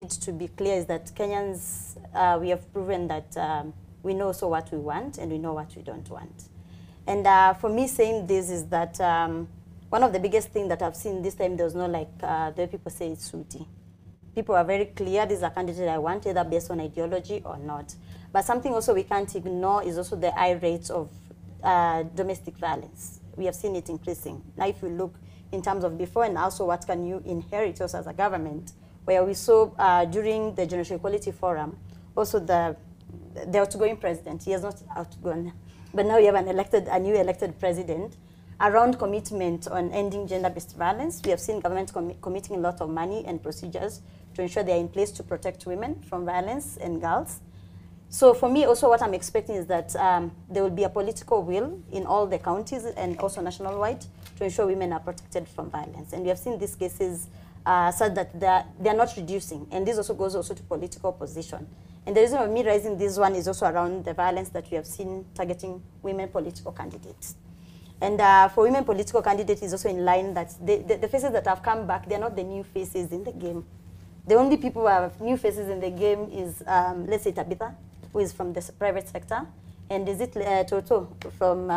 to be clear is that Kenyans, we have proven that we know also what we want and we know what we don't want. And for me, saying this is that one of the biggest things that I've seen this time, there was no like, the way people say it's suity. People are very clear, this is a candidate I want, either based on ideology or not. But something also we can't ignore is also the high rates of domestic violence. We have seen it increasing. Now, if you look in terms of before and also what can you inherit also as a government, where we saw during the Gender Equality Forum, also the outgoing president, he has not outgone, but now we have a new elected president, around commitment on ending gender-based violence. We have seen government committing a lot of money and procedures to ensure they are in place to protect women from violence and girls. So for me, also what I'm expecting is that there will be a political will in all the counties and also national-wide to ensure women are protected from violence. And we have seen these cases such that they're not reducing. And this also goes also to political position. And the reason of me raising this one is also around the violence that we have seen targeting women political candidates. And for women political candidates is also in line that the faces that have come back, they're not the new faces in the game. The only people who have new faces in the game is, let's say, Tabitha, who is from the private sector, and is it Toto from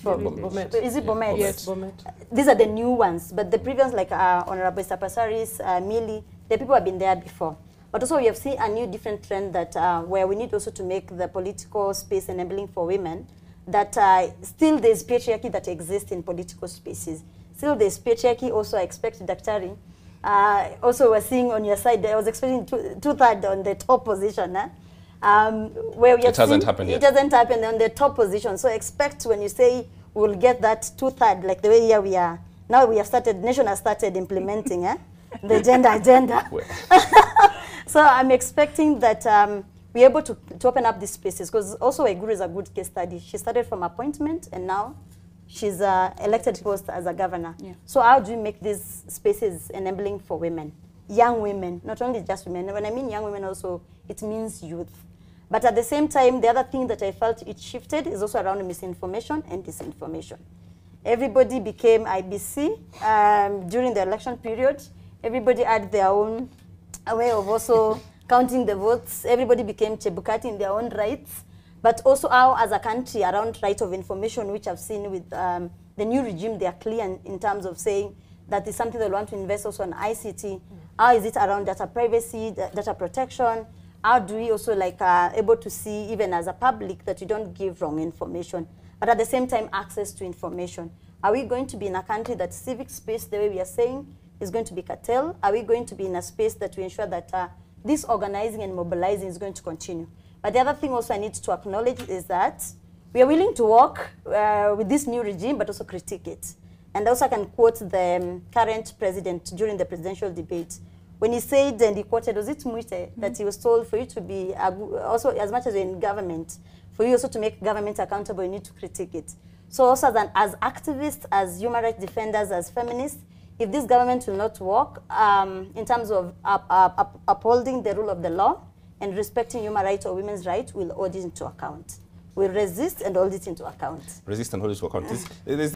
Bomet. Is it Bomet? Yes, Bomet. These are the new ones, but the previous, like Honorable Sapasaris, Mili, the people have been there before. But also we have seen a new different trend that where we need also to make the political space enabling for women, that still there's patriarchy that exists in political spaces. Still there's patriarchy also, I expect Daktari. Also we're seeing on your side, I was expecting two-thirds on the top position. Where we it hasn't happened yet. It hasn't happened on the top position. So expect when you say we'll get that two-thirds, like the way here we are. Now we have started, nation has started implementing the gender agenda. So I'm expecting that we're able to open up these spaces, because also Waiguru is a good case study. She started from appointment and now she's elected post as a governor. Yeah. So how do we make these spaces enabling for women, young women, not only just women. When I mean young women also, it means youth. But at the same time, the other thing that I felt it shifted is also around misinformation and disinformation. Everybody became IEBC during the election period. Everybody had their own way of also counting the votes. Everybody became Chebukati in their own rights. But also how, as a country, around right of information, which I've seen with the new regime, they are clear in terms of saying that is something they want to invest also on ICT. How is it around data privacy, data protection? How do we also like able to see, even as a public, that you don't give wrong information, but at the same time, access to information? Are we going to be in a country that civic space, the way we are saying, is going to be curtailed? Are we going to be in a space that we ensure that this organizing and mobilizing is going to continue? But the other thing also I need to acknowledge is that we are willing to work with this new regime, but also critique it. And also I can quote the current president during the presidential debate. When he said, and he quoted, was it Mwite, that he was told for you to be, also as much as you're in government, for you also to make government accountable, you need to critique it. So also as activists, as human rights defenders, as feminists, if this government will not work in terms of upholding the rule of the law and respecting human rights or women's rights, we'll hold it into account. We'll resist and hold it into account. Resist and hold it into account.